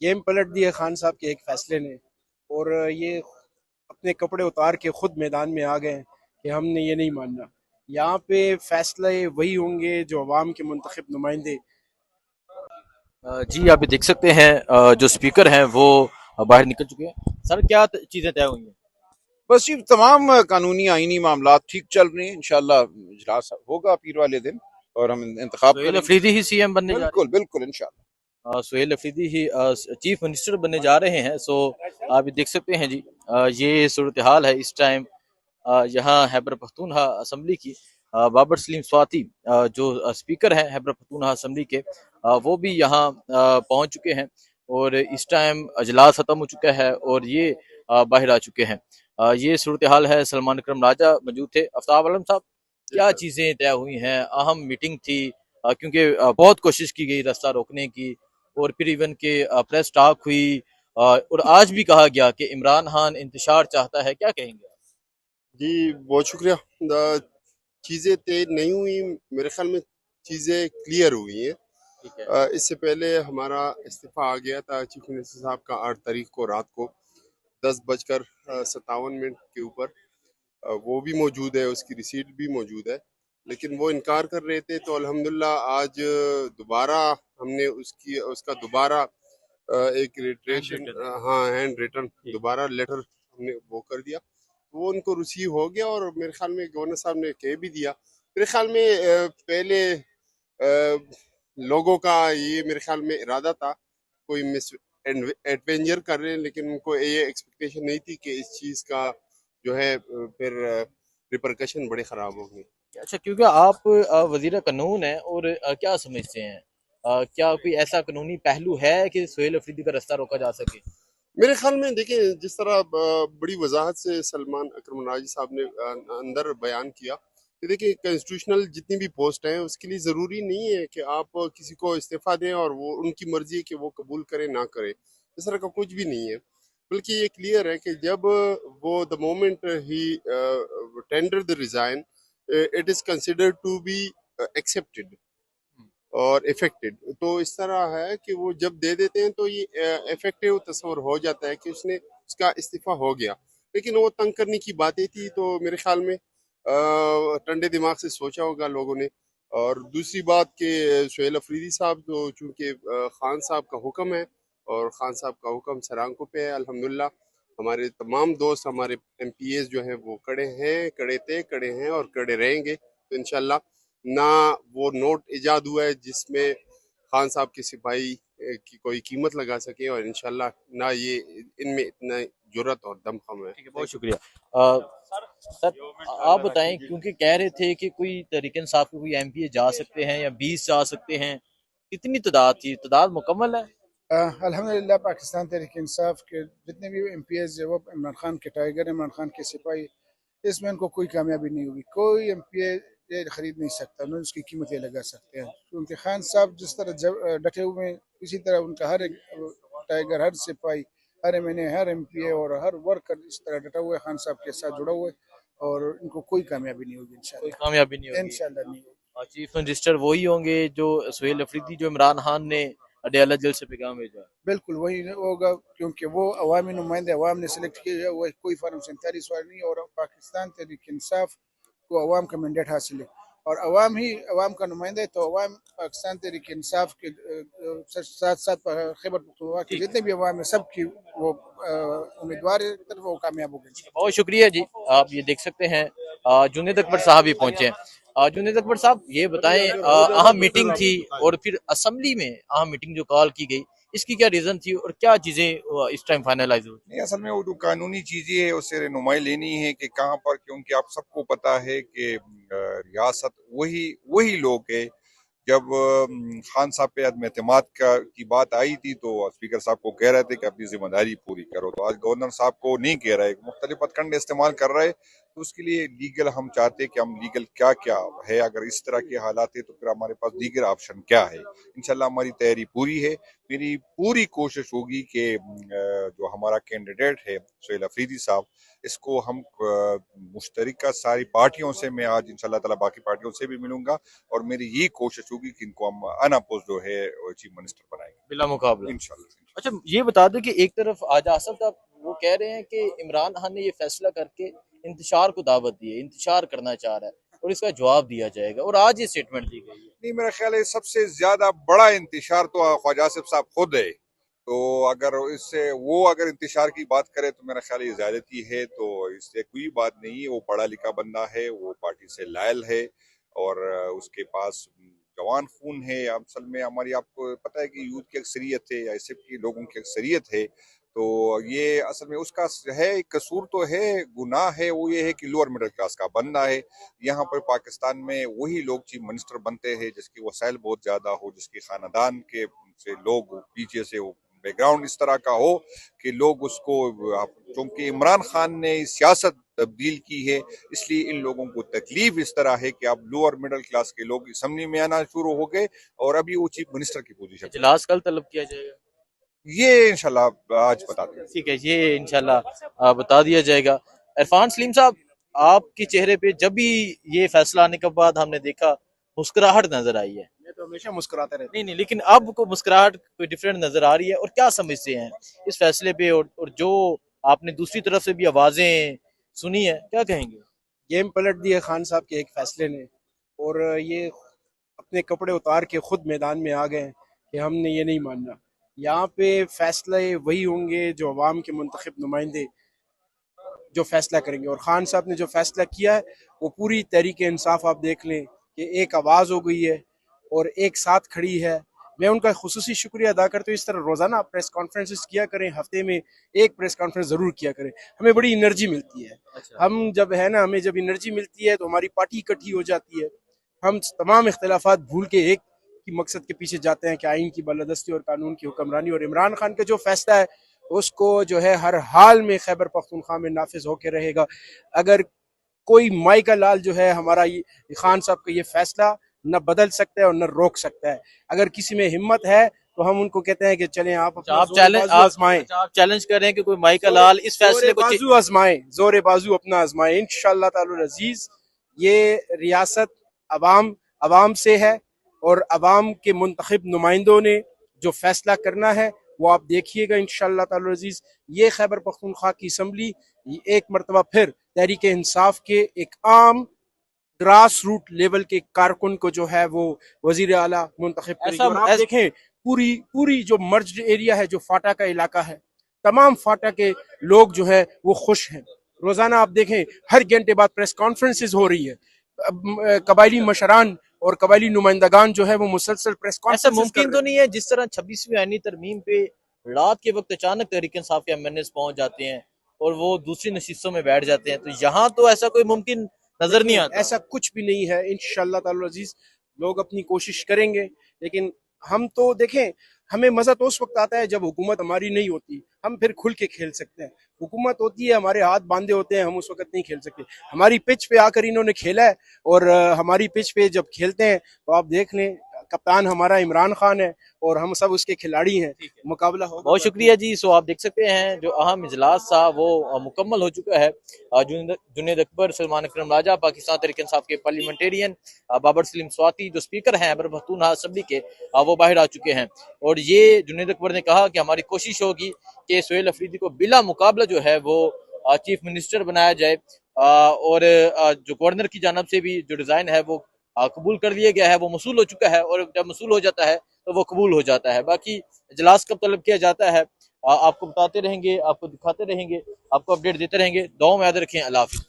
Game पलट दी है खान साहब के एक फैसले ने। और ये अपने कपड़े उतार के खुद मैदान में आ गए कि हमने ये नहीं मानना। यहाँ पे फैसले वही होंगे जो अवाम के मुंतखब नुमाइंदे। जी आप ये देख सकते हैं जो स्पीकर हैं वो बाहर निकल चुके हैं। सर क्या चीजें तय हुई हैं? बस ये तमाम कानूनी आईनी मामला ठीक चल रहे हैं। इंशाल्लाह इजलास होगा पीर वाले दिन और हम इंतखाब सुहेल करेंगे। अफरीदी ही सीएम बनने जा रहे बिल्कुल बिल्कुल इंशाल्लाह। हैं। सुहेल अफरीदी ही चीफ मिनिस्टर बनने जा रहे हैं। सो आप ये देख सकते हैं जी, ये सूरत हाल है इस टाइम। यहाँ हैबर पख्तूनख्वा असम्बली की बाबर सलीम स्वाति जो स्पीकर हैं हैबर पख्तूनख्वा असम्बली के, वो भी यहाँ पहुंच चुके हैं। और इस टाइम अजलास खत्म हो चुका है और ये बाहर आ चुके हैं। ये सूरत हाल है। सलमान अकरम राजा मौजूद थे। आफ्ताब आलम साहब, क्या चीजें तय हुई हैं? अहम मीटिंग थी क्योंकि बहुत कोशिश की गई रास्ता रोकने की, और फिर इवन के प्रेस टॉक हुई, और आज भी कहा गया कि इमरान खान इंतशार चाहता है। क्या कहेंगे? जी बहुत शुक्रिया। चीज़ें तय नहीं हुई, मेरे ख्याल में चीज़ें क्लियर हुई हैं। ठीक है। इससे पहले हमारा इस्तीफ़ा आ गया था चीफ मिनिस्टर साहब का 8 तारीख को रात को 10:57 के ऊपर। वो भी मौजूद है, उसकी रिसीट भी मौजूद है, लेकिन वो इनकार कर रहे थे। तो अल्हम्दुलिल्लाह आज दोबारा हमने उसका दोबारा एक रिट्रेशन, हाँ हैंड रिटर्न दोबारा लेटर हमने वो कर दिया। वो उनको रिसीव हो गया और मेरे ख्याल में गवर्नर साहब ने कह भी दिया। मेरे ख्याल में पहले लोगों का ये मेरे ख्याल में इरादा था कोई मिस एडवेंचर कर रहे हैं, लेकिन उनको ये एक्सपेक्टेशन नहीं थी कि इस चीज़ का जो है फिर रिपरकशन बड़े ख़राब होंगे। अच्छा, क्योंकि आप वजीर कानून हैं, और क्या समझते हैं, क्या कोई ऐसा कानूनी पहलू है कि सुहेल अफरीदी का रास्ता रोका जा सके? मेरे ख्याल में देखिए, जिस तरह बड़ी वजाहत से सलमान अकरम राजी साहब ने अंदर बयान किया कि देखिए कॉन्स्टिट्यूशनल जितनी भी पोस्ट हैं उसके लिए ज़रूरी नहीं है कि आप किसी को इस्तीफ़ा दें और वो उनकी मर्जी है कि वो कबूल करे ना करे। इस तरह का कुछ भी नहीं है, बल्कि ये क्लियर है कि जब वो the moment he tender the resign, it is considered to be accepted और इफेक्टेड। तो इस तरह है कि वो जब दे देते हैं तो ये इफेक्टिव तस्वर हो जाता है कि उसने उसका इस्तीफा हो गया। लेकिन वो तंग करने की बातें थी, तो मेरे ख्याल में ठंडे दिमाग से सोचा होगा लोगों ने। और दूसरी बात कि सुहेल अफरीदी साहब तो चूंकि खान साहब का हुक्म है और खान साहब का हुक्म सर आंखों पे है, अल्हम्दुलिल्लाह हमारे तमाम दोस्त, हमारे एमपीएस जो हैं वो खड़े हैं, खड़े थे, खड़े हैं और खड़े रहेंगे। तो इंशाल्लाह ना वो नोट इजाद हुआ है जिसमें खान साहब के सिपाही की कोई कीमत लगा सके, और इंशाल्लाह ना ये इनमें इतना जुर्रत और दमखम है। ठीक है, बहुत शुक्रिया। सर आप बताएं, क्योंकि कह रहे थे कि कोई तहरीक इंसाफ के कोई एमपीए जा सकते हैं या 20 जा सकते हैं, कितनी तादाद थी? तादाद मुकम्मल है? अल्हम्दुलिल्लाह पाकिस्तान तहरीक इंसाफ के जितने भी एमपीएस जो वो इमरान खान के टाइगर, इमरान खान के सिपाही, इसमें उनको कोई कामयाबी नहीं हुई। कोई एमपीए ये खरीद नहीं सकता, न उसकी कीमत ये लगा सकते हैं, क्योंकि खान साहब जिस तरह डटे हुए हैं, इसी तरह उनका हर एक टाइगर, हर सिपाही, हर एमएनए, हर एमपीए और हर वर्कर इस तरह डटा हुआ है, खान साहब के साथ जुड़ा हुआ है, और इनको कोई कामयाबी नहीं होगी कोई इंशाल्लाह। कामयाबी नहीं होगी। इंशाल्लाह नहीं होगी। चीफ मिनिस्टर वही होंगे जो सुहेल अफरीदी, जो इमरान खान ने अडयाला जेल से पैगाम भेजा? बिल्कुल वही होगा, क्योंकि वो अवामी नुमाइंदे, अवाम ने सेलेक्ट किया है, वो कोई फार्म 47 वाला नहीं। और पाकिस्तान तहरीक इंसाफ को अवाम का मैंडेट हासिल है, और अवाम ही अवाम का नुमाइंदा है। तो अवाम पाकिस्तान तहरीक इंसाफ के साथ साथ खैबर पख्तूनख्वा के जितने भी अवाम है, सबकी वो उम्मीदवार है, तरफ वो कामयाब हो गए। बहुत शुक्रिया जी। आप ये देख सकते हैं जुनेद अकबर साहब भी पहुंचे हैं। जुनेद अकबर साहब, ये बताएं, अहम मीटिंग थी और फिर असम्बली में अहम मीटिंग जो कॉल की गई, इसकी क्या रीजन थी और क्या चीजें इस टाइम फाइनलाइज हुई? नहीं, असल में वो जो कानूनी चीजें है उससे रहनुमाई लेनी है कि कहाँ पर, क्योंकि आप सबको पता है कि रियासत वही वही लोग है। जब खान साहब पे अदम एतमाद की बात आई थी तो स्पीकर साहब को कह रहे थे कि अपनी जिम्मेदारी पूरी करो, तो आज गवर्नर साहब को नहीं कह रहे, मुख्तलिफ हथकंडे इस्तेमाल कर रहे। तो उसके लिए लीगल हम चाहते हैं कि हम लीगल क्या क्या है, अगर इस तरह के हालात है तो फिर हमारे पास लीगल ऑप्शन क्या है। इंशाल्लाह हमारी तैयारी पूरी है। मेरी पूरी कोशिश होगी कि जो हमारा कैंडिडेट है सुहेल अफरीदी साहब, इसको हम मुश्तरका सारी पार्टियों से, मैं आज इंशाल्लाह ताला बाकी पार्टियों से भी मिलूंगा, और मेरी ये कोशिश होगी कि इनको हम अनअपोज जो है चीफ मिनिस्टर बनाएंगे बिला मुकाबला। इंशाल्लाह। अच्छा, ये बता दें कि एक तरफ आज आसफ साहब वो कह रहे हैं कि इमरान खान ने ये फैसला करके इंतशार को दावत दी है, इंतशार करना चाह रहा है और इसका जवाब दिया जाएगा, और आज ये स्टेटमेंट दी गई है। नहीं, मेरा ख्याल है सबसे ज्यादा बड़ा इंतशार तो ख्वाजा आसिफ साहब खुद है। तो अगर इससे वो अगर इंतशार की बात करे तो मेरा ख्याल ये ज्यादती है, तो इससे कोई बात नहीं है। वो पढ़ा लिखा बंदा है, वो पार्टी से लायल है और उसके पास जवान खून है। असल में हमारी, आपको पता है कि यूथ की अक्सरियत है या एसएफ के लोगों की अक्सरियत है। तो ये असल में उसका है, कसूर तो है, गुनाह है, वो ये है कि लोअर मिडिल क्लास का बंदा है। यहाँ पर पाकिस्तान में वही लोग चीफ मिनिस्टर बनते हैं जिसकी वसाइल बहुत ज्यादा हो, जिसके खानदान के से लोग पीछे से हो, बैकग्राउंड इस तरह का हो कि लोग उसको, क्योंकि इमरान खान ने सियासत तब्दील की है इसलिए इन लोगों को तकलीफ इस तरह है कि अब लोअर मिडिल क्लास के लोग असम्बली में आना शुरू हो गए और अभी वो चीफ मिनिस्टर की पोजीशन। इजलास कल तलब किया जाएगा, ये इंशाल्लाह आज बता देंगे। ठीक है, ये इंशाल्लाह बता दिया जाएगा। इरफान सलीम साहब, आपके चेहरे पे जब भी ये फैसला आने के बाद हमने देखा मुस्कुराहट नजर आई है। मैं तो हमेशा मुस्कुराते रहता नहीं नहीं, लेकिन अब को मुस्कुराहट कोई डिफरेंट नजर आ रही है, और क्या समझते हैं इस फैसले पे, और जो आपने दूसरी तरफ से भी आवाजें सुनी है, क्या कहेंगे? हूँ। गेम पलट दी है खान साहब के एक फैसले ने, और ये अपने कपड़े उतार के खुद मैदान में आ गए कि हमने ये नहीं मानना। यहाँ पे फैसले वही होंगे जो अवाम के मुंतखब नुमाइंदे जो फैसला करेंगे, और खान साहब ने जो फैसला किया है वो पूरी तहरीक इंसाफ आप देख लें कि एक आवाज़ हो गई है और एक साथ खड़ी है। मैं उनका खुसूसी शुक्रिया अदा करता हूँ। इस तरह रोज़ाना प्रेस कॉन्फ्रेंसेस किया करें, हफ्ते में एक प्रेस कॉन्फ्रेंस ज़रूर किया करें, हमें बड़ी एनर्जी मिलती है। अच्छा। हम जब है ना, हमें जब एनर्जी मिलती है तो हमारी पार्टी इकट्ठी हो जाती है, हम तमाम इख्तलाफात भूल के एक की मकसद के पीछे जाते हैं कि आइन की बालादस्ती और कानून की हुक्मरानी, और इमरान खान का जो फैसला है उसको जो है हर हाल में खैबर पख्तूनख्वा में नाफिज होकर रहेगा। अगर कोई माई का लाल जो है हमारा ये खान साहब का ये फैसला न बदल सकता है और न रोक सकता है। अगर किसी में हिम्मत है तो हम उनको कहते हैं कि चलें आप अपना आप जोर चैलेंज बाजू आजमाएं, आप चैलेंज कर रहे हैं कि कोई माइका लाल इस फैसले को बाजू आजमाएं, जोर बाजू अपना आजमाएं। इंशाअल्लाह ताला अजीज ये रियासत अवाम अवाम से है, और अवाम के मुंतखब नुमाइंदों ने जो फैसला करना है वो आप देखिएगा इंशाअल्लाह ताला अजीज। ये खैबर पख्तूनख्वा की असम्बली एक मरतबा फिर तहरीक इंसाफ के एक आम ग्रास रूट लेवल के कारकुन को जो है वो वजीर आला मुंतखब करेगी। और आप देखें पूरी पूरी जो मर्ज्ड एरिया है, जो फाटा का इलाका है, तमाम फाटा के लोग जो है वो खुश हैं। रोजाना आप देखें हर घंटे बाद प्रेस कॉन्फ्रेंसेज हो रही है, कबायली मशरान और कबायली नुमाइंदगान जो है वो मुसलसल प्रेस ऐसा कॉन्फ्रेंसेज मुमकिन तो नहीं है जिस तरह 26वीं आईनी तरमीम पे रात के वक्त अचानक तहरीक इंसाफ के एमएनएस पहुंच जाते हैं और वो दूसरी नशिस्तों में बैठ जाते हैं, तो यहाँ तो ऐसा कोई मुमकिन नजर नहीं आता। ऐसा कुछ भी नहीं है इंशाअल्लाह ताला अजीज। लोग अपनी कोशिश करेंगे, लेकिन हम तो देखें, हमें मजा तो उस वक्त आता है जब हुकूमत हमारी नहीं होती, हम फिर खुल के खेल सकते हैं। हुकूमत होती है, हमारे हाथ बांधे होते हैं, हम उस वक्त नहीं खेल सकते। हमारी पिच पे आकर इन्होंने खेला है, और हमारी पिच पे जब खेलते हैं तो आप देख लें, कप्तान हमारा इमरान खान है और हम सब उसके खिलाड़ी हैं। मुकाबला होगा। बहुत शुक्रिया जी। सो आप देख सकते हैं जो अहम इजलास था वो मुकम्मल हो चुका है। जुनेद अकबर, सलमान अकरम राजा, पाकिस्तान तहरीक इंसाफ के पार्लियामेंटेरियन, बाबर सलीम स्वाति जो स्पीकर हैं खैबर पख्तूनख्वा असेंबली के, वो बाहर आ चुके हैं। और ये जुनेद अकबर ने कहा कि हमारी कोशिश होगी कि सुहेल अफरीदी को बिला मुकाबला जो है वो चीफ मिनिस्टर बनाया जाए, और जो गवर्नर की जानब से भी जो डिजाइन है वो कबूल कर लिया गया है, वो मसूल हो चुका है, और जब मसूल हो जाता है तो वो कबूल हो जाता है। बाकी इजलास कब तलब किया जाता है आपको बताते रहेंगे, आपको दिखाते रहेंगे, आपको अपडेट देते रहेंगे। दुआ में याद रखें। अल्लाह हाफिज़।